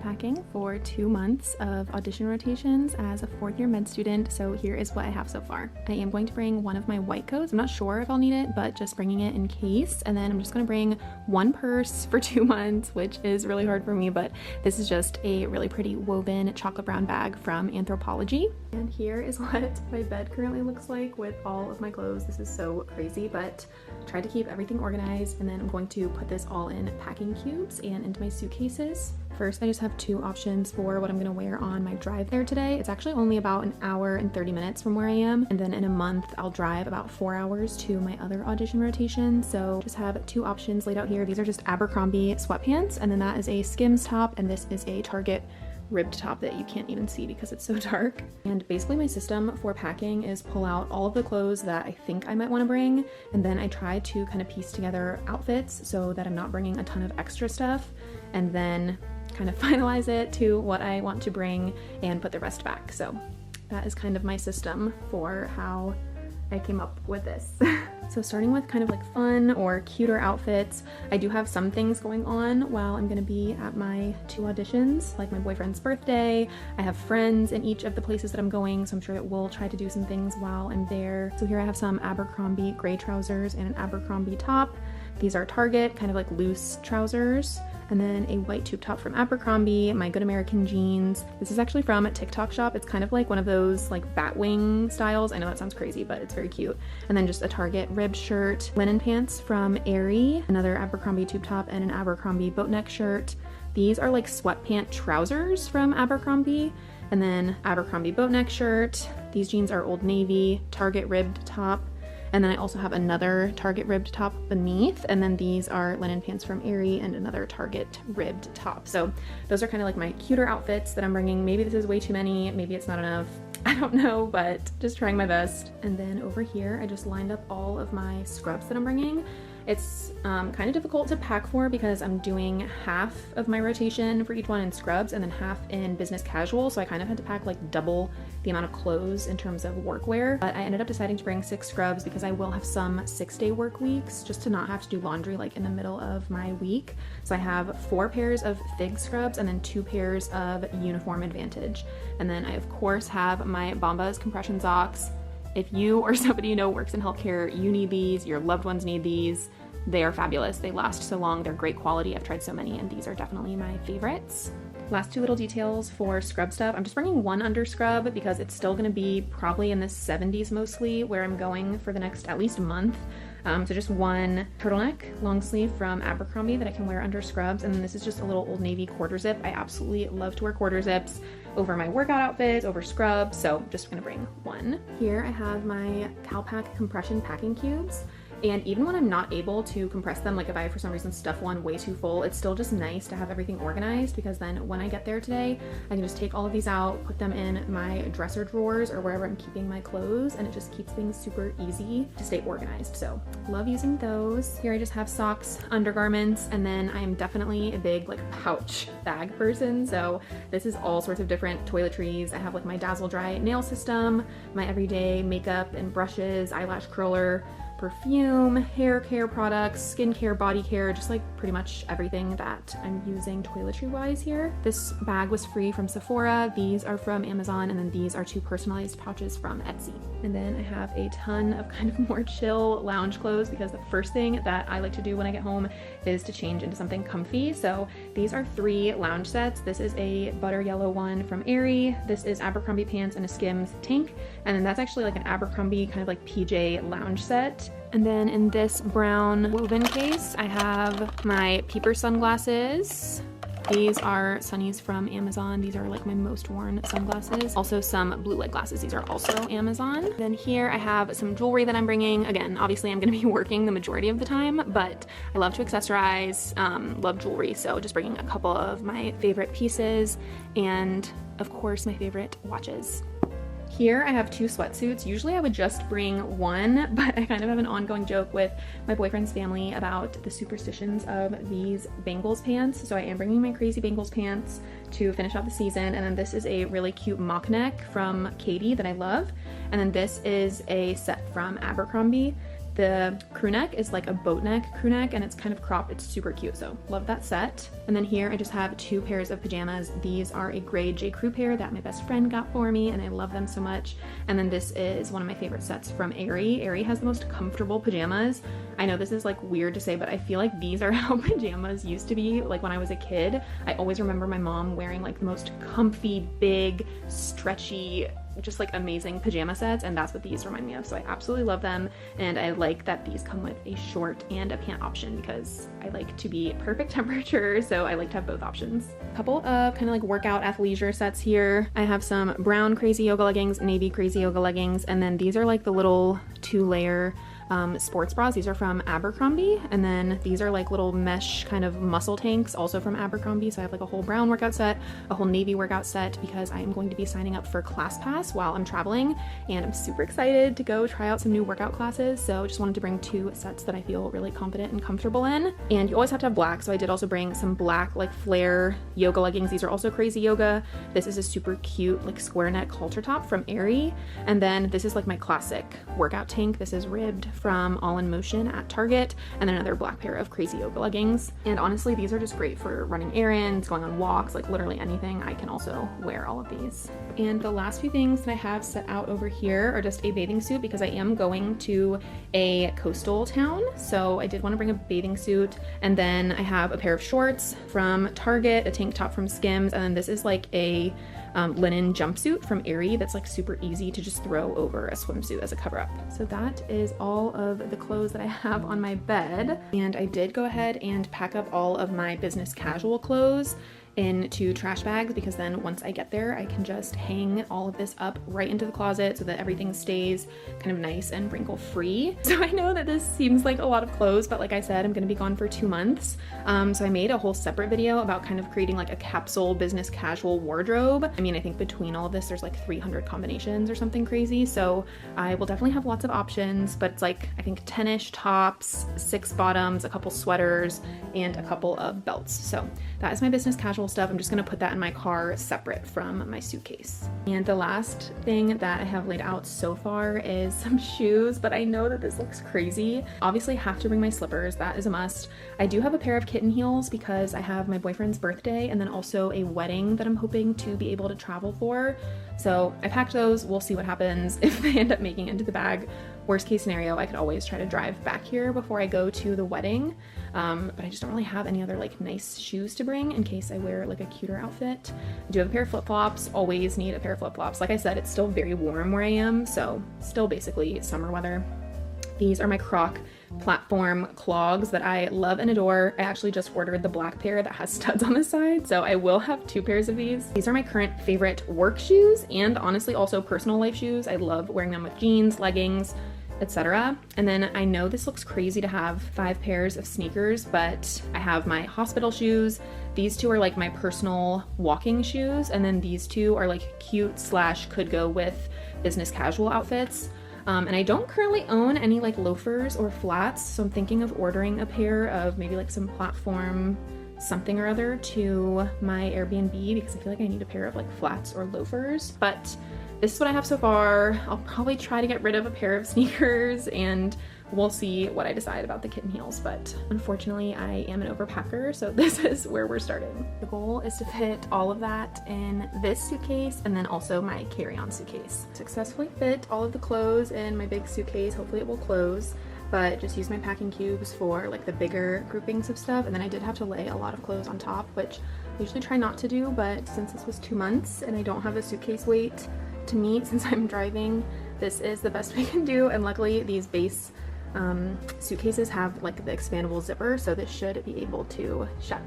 packing for 2 months of audition rotations as a 4th year med student, so here is what I have so far. I am going to bring one of my white coats. I'm not sure if I'll need it, but just bringing it in case. And then I'm just going to bring one purse for 2 months, which is really hard for me, but this is just a really pretty woven chocolate brown bag from Anthropologie. And here is what my bed currently looks like with all of my clothes. This is so crazy, but I tried to keep everything organized, and then I'm going to put this all in packing cubes and into my suitcases. First, I just have 2 options for what I'm gonna wear on my drive there today. It's actually only about an hour and 30 minutes from where I am, and then in a month I'll drive about 4 hours to my other audition rotation. So just have 2 options laid out here. These are just Abercrombie sweatpants, and then that is a Skims top, and this is a Target ribbed top that you can't even see because it's so dark. And basically my system for packing is pull out all of the clothes that I think I might want to bring, and then I try to kind of piece together outfits so that I'm not bringing a ton of extra stuff, and then kind of finalize it to what I want to bring and put the rest back. So that is kind of my system for how I came up with this. So starting with kind of like fun or cuter outfits, I do have some things going on while I'm gonna be at my 2 auditions, like my boyfriend's birthday. I have friends in each of the places that I'm going, so I'm sure that we'll try to do some things while I'm there. So here I have some Abercrombie gray trousers and an Abercrombie top. These are Target, kind of like loose trousers. And then a white tube top from Abercrombie, my Good American jeans. This is actually from a TikTok shop. It's kind of like one of those like batwing styles. I know that sounds crazy, but it's very cute. And then just a Target ribbed shirt, linen pants from Aerie, another Abercrombie tube top, and an Abercrombie boat neck shirt. These are like sweatpant trousers from Abercrombie, and then Abercrombie boat neck shirt. These jeans are Old Navy, Target ribbed top. And then I also have another Target ribbed top beneath, and then these are linen pants from Aerie and another Target ribbed top. So those are kind of like my cuter outfits that I'm bringing. Maybe this is way too many, maybe it's not enough, I don't know, but just trying my best. And then over here, I just lined up all of my scrubs that I'm bringing. It's kind of difficult to pack for because I'm doing half of my rotation for each one in scrubs and then half in business casual, so I kind of had to pack like double the amount of clothes in terms of workwear. But I ended up deciding to bring 6 scrubs because I will have some 6-day work weeks just to not have to do laundry like in the middle of my week. So I have 4 pairs of Fig scrubs and then 2 pairs of Uniform Advantage. And then I of course have my Bombas compression socks. If you or somebody you know works in healthcare, you need these, your loved ones need these. They are fabulous. They last so long. They're great quality. I've tried so many, and these are definitely my favorites. Last 2 little details for scrub stuff. I'm just bringing one under scrub because it's still gonna be probably in the 70s mostly where I'm going for the next at least month. So just one turtleneck long sleeve from Abercrombie that I can wear under scrubs, and then this is just a little Old Navy quarter zip. I absolutely love to wear quarter zips over my workout outfits, over scrubs, so just gonna bring one. Here I have my Calpac compression packing cubes. And even when I'm not able to compress them, like if I for some reason stuff one way too full, it's still just nice to have everything organized, because then when I get there today, I can just take all of these out, put them in my dresser drawers or wherever I'm keeping my clothes, and it just keeps things super easy to stay organized. So love using those. Here I just have socks, undergarments, and then I am definitely a big like pouch bag person. So this is all sorts of different toiletries. I have like my Dazzle Dry nail system, my everyday makeup and brushes, eyelash curler, perfume, hair care products, skincare, body care, just like pretty much everything that I'm using toiletry wise here. This bag was free from Sephora, these are from Amazon, and then these are 2 personalized pouches from Etsy. And then I have a ton of kind of more chill lounge clothes because the first thing that I like to do when I get home is to change into something comfy. So these are 3 lounge sets. This is a butter yellow one from Aerie, this is Abercrombie pants and a Skims tank, and then that's actually like an Abercrombie kind of like PJ lounge set. And then in this brown woven case, I have my Peeper sunglasses. These are sunnies from Amazon. These are like my most worn sunglasses. Also some blue light glasses. These are also Amazon. Then here I have some jewelry that I'm bringing. Again, obviously I'm gonna be working the majority of the time, but I love to accessorize, love jewelry. So just bringing a couple of my favorite pieces and of course my favorite watches. Here I have 2 sweatsuits. Usually I would just bring one, but I kind of have an ongoing joke with my boyfriend's family about the superstitions of these Bangles pants. So I am bringing my crazy Bangles pants to finish out the season. And then this is a really cute mock neck from Katie that I love. And then this is a set from Abercrombie. The crew neck is like a boat neck crew neck, and it's kind of cropped. It's super cute, so love that set. And then here I just have 2 pairs of pajamas. These are a gray J. Crew pair that my best friend got for me, and I love them so much. And then this is one of my favorite sets from Aerie. Aerie has the most comfortable pajamas. I know this is like weird to say, but I feel like these are how pajamas used to be like when I was a kid. I always remember my mom wearing like the most comfy, big, stretchy, just like amazing pajama sets, and that's what these remind me of. So I absolutely love them, and I like that these come with a short and a pant option because I like to be perfect temperature, so I like to have both options. A couple of kind of like workout athleisure sets here. I have some brown crazy yoga leggings, navy crazy yoga leggings, and then these are like the little 2-layer sports bras. These are from Abercrombie, and then these are like little mesh kind of muscle tanks, also from Abercrombie. So I have like a whole brown workout set, a whole navy workout set, because I am going to be signing up for ClassPass while I'm traveling, and I'm super excited to go try out some new workout classes. So just wanted to bring 2 sets that I feel really confident and comfortable in. And you always have to have black, so I did also bring some black like flare yoga leggings. These are also crazy yoga. This is a super cute like square neck halter top from Aerie, and then this is like my classic workout tank. This is ribbed from All in Motion at Target, and then another black pair of crazy yoga leggings. And honestly, these are just great for running errands, going on walks, like literally anything. I can also wear all of these. And the last few things that I have set out over here are just a bathing suit, because I am going to a coastal town, so I did want to bring a bathing suit. And then I have a pair of shorts from Target, a tank top from Skims, and then this is like a linen jumpsuit from Aerie that's like super easy to just throw over a swimsuit as a cover up. So that is all of the clothes that I have on my bed. And I did go ahead and pack up all of my business casual clothes into trash bags, because then once I get there I can just hang all of this up right into the closet so that everything stays kind of nice and wrinkle free. So I know that this seems like a lot of clothes, but like I said, I'm gonna be gone for 2 months. So I made a whole separate video about kind of creating like a capsule business casual wardrobe. I mean, I think between all of this there's like 300 combinations or something crazy, so I will definitely have lots of options. But it's like I think 10-ish tops, 6 bottoms, a couple sweaters, and a couple of belts. So that is my business casual stuff. I'm just gonna put that in my car separate from my suitcase. And the last thing that I have laid out so far is some shoes, but I know that this looks crazy. Obviously I have to bring my slippers, that is a must. I do have a pair of kitten heels because I have my boyfriend's birthday and then also a wedding that I'm hoping to be able to travel for. So I packed those. We'll see what happens if they end up making it into the bag. Worst case scenario, I could always try to drive back here before I go to the wedding, but I just don't really have any other like nice shoes to bring in case I wear like a cuter outfit. I do have a pair of flip-flops, always need a pair of flip-flops. Like I said, it's still very warm where I am, so still basically summer weather. These are my Croc platform clogs that I love and adore. I actually just ordered the black pair that has studs on the side, so I will have 2 pairs of these. These are my current favorite work shoes, and honestly also personal life shoes. I love wearing them with jeans, leggings, etc. And then I know this looks crazy to have 5 pairs of sneakers, but I have my hospital shoes. These 2 are like my personal walking shoes, and then these 2 are like cute slash could go with business casual outfits. And I don't currently own any like loafers or flats, so I'm thinking of ordering a pair of maybe like some platform something or other to my Airbnb, because I feel like I need a pair of like flats or loafers. But this is what I have so far. I'll probably try to get rid of a pair of sneakers, and we'll see what I decide about the kitten heels, but unfortunately I am an overpacker, so this is where we're starting. The goal is to fit all of that in this suitcase and then also my carry-on suitcase. Successfully fit all of the clothes in my big suitcase. Hopefully it will close, but just use my packing cubes for like the bigger groupings of stuff. And then I did have to lay a lot of clothes on top, which I usually try not to do, but since this was 2 months and I don't have a suitcase weight to meet since I'm driving, this is the best we can do. And luckily these base suitcases have like the expandable zipper, so this should be able to shut.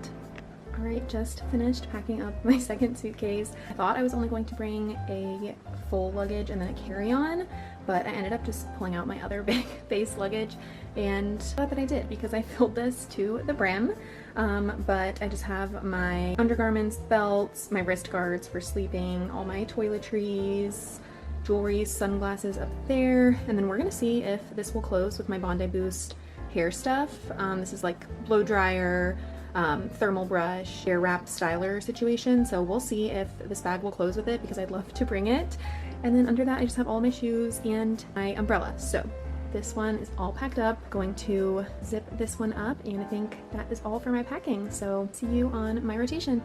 All right, just finished packing up my second suitcase. I thought I was only going to bring a full luggage and then a carry-on, but I ended up just pulling out my other big base luggage, and glad that I did because I filled this to the brim. But I just have my undergarments, belts, my wrist guards for sleeping, all my toiletries, jewelry, sunglasses up there, and then we're gonna see if this will close with my Bondi Boost hair stuff. This is like blow dryer, thermal brush, hair wrap styler situation, so we'll see if this bag will close with it because I'd love to bring it. And then under that I just have all my shoes and my umbrella. So this one is all packed up. Going to zip this one up, and I think that is all for my packing. So see you on my rotation.